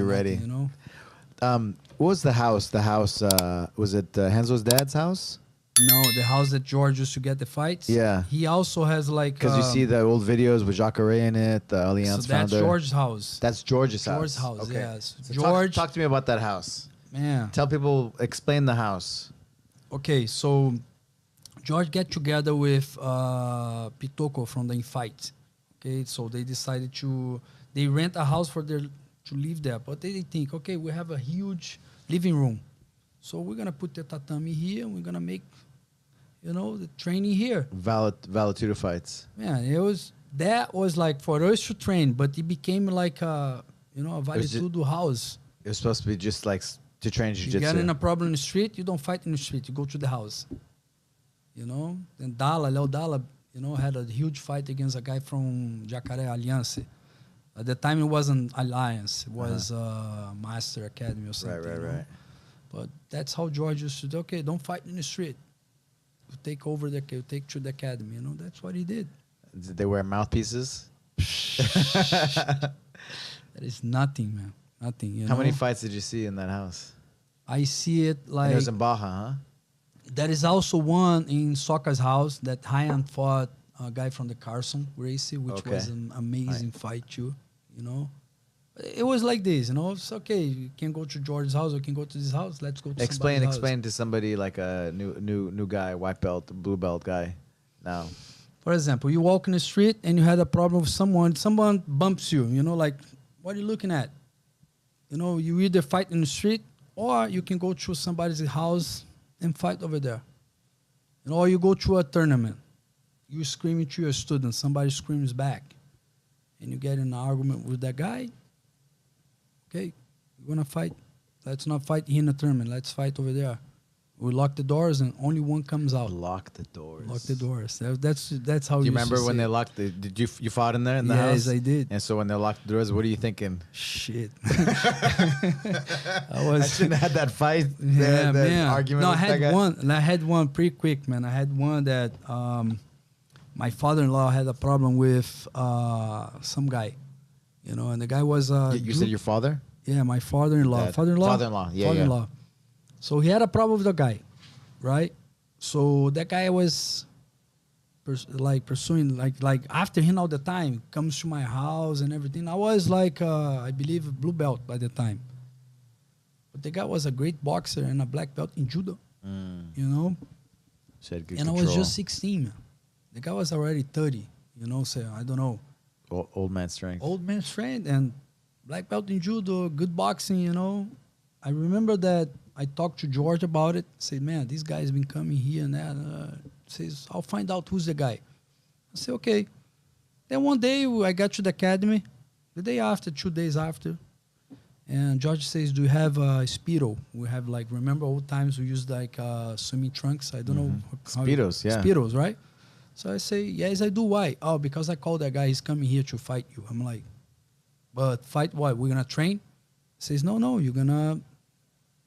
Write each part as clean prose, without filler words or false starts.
You're ready. You know. What was the house? The house, was it Hanzo's dad's house? No, the house that George used to get the fights. Yeah. He also has like. Because you see the old videos with Jacare in it, the Allianz So that's founder. George's house. That's George's house. George's house, Okay. yes. So George. talk to me about that house. Man. Tell people, explain the house. Okay, so George get together with Pitoko from the Infight. Okay, so they decided they rent a house for to live there, but they think, okay, we have a huge living room, so we're gonna put the tatami here, and we're gonna make, the training here. Valetudo fights. Man, that was like for us to train, but it became like a Valetudo house. It was supposed to be just like to train jiu-jitsu. You get in a problem in the street, you don't fight in the street, you go to the house. Then Leo Dalla, had a huge fight against a guy from Jacaré Alliance. At the time, it wasn't Alliance. It was Master Academy or something. Right. But that's how George used to do. Okay, don't fight in the street. You take over you take to the academy. That's what he did. Did they wear mouthpieces? That is nothing, man. Nothing. How many fights did you see in that house? I see it like... And it was in Baja, huh? There is also one in Soccer's house that Ryan fought a guy from the Carson race, which was an amazing fight too. It was like this. It's okay. You can go to George's house, or you can go to this house. Let's go to Explain house. to somebody like a new guy, white belt, blue belt guy. Now, for example, you walk in the street and you had a problem with someone. Someone bumps you. Like, what are you looking at? You either fight in the street, or you can go to somebody's house and fight over there. Or you go to a tournament. You screaming to your student, somebody screams back, and you get in an argument with that guy. Okay, we're gonna fight. Let's not fight here in the tournament. Let's fight over there. We lock the doors and only one comes out. Lock the doors. Lock the doors. That's how. Do you remember when they locked the? Did you fought in there in the house? Yes, I did. And so when they locked the doors, what are you thinking? Shit. I shouldn't have had that fight. Yeah, man. Argument. No, with I had one pretty quick, man. I had one that my father-in-law had a problem with some guy, and the guy was. You said your father? Yeah, my father-in-law. Father-in-law. Yeah, father-in-law. So he had a problem with the guy, right? So that guy was pursuing, like after him all the time, comes to my house and everything. I was like, I believe, blue belt by the time. But the guy was a great boxer and a black belt in judo, So had good and control. I was just 16, man. The guy was already 30, so I don't know. Old man strength. Old man strength and black belt in judo, good boxing, I remember that I talked to George about it. Said, man, this guy's been coming here and that. Says, I'll find out who's the guy. I said, okay. Then one day I got to the academy. The day after, 2 days after. And George says, do you have a Speedo? We have remember old times we used swimming trunks. I don't know. Speedos, yeah. Speedos, right? So I say, yes, I do. Why? Oh, because I called that guy. He's coming here to fight you. I'm like, but fight what? We're going to train? He says, no, you're going to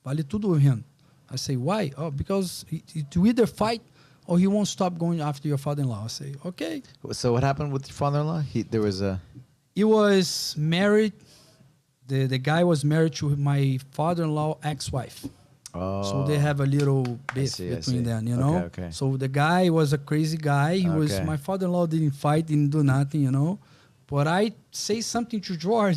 Valetudo with him. I say, why? Oh, because you either fight or he won't stop going after your father-in-law. I say, okay. So what happened with your father-in-law? He was married. The guy was married to my father-in-law ex-wife. Oh. So they have a little beef between them, Okay. So the guy was a crazy guy. My father-in-law didn't fight, didn't do nothing, But I say something to George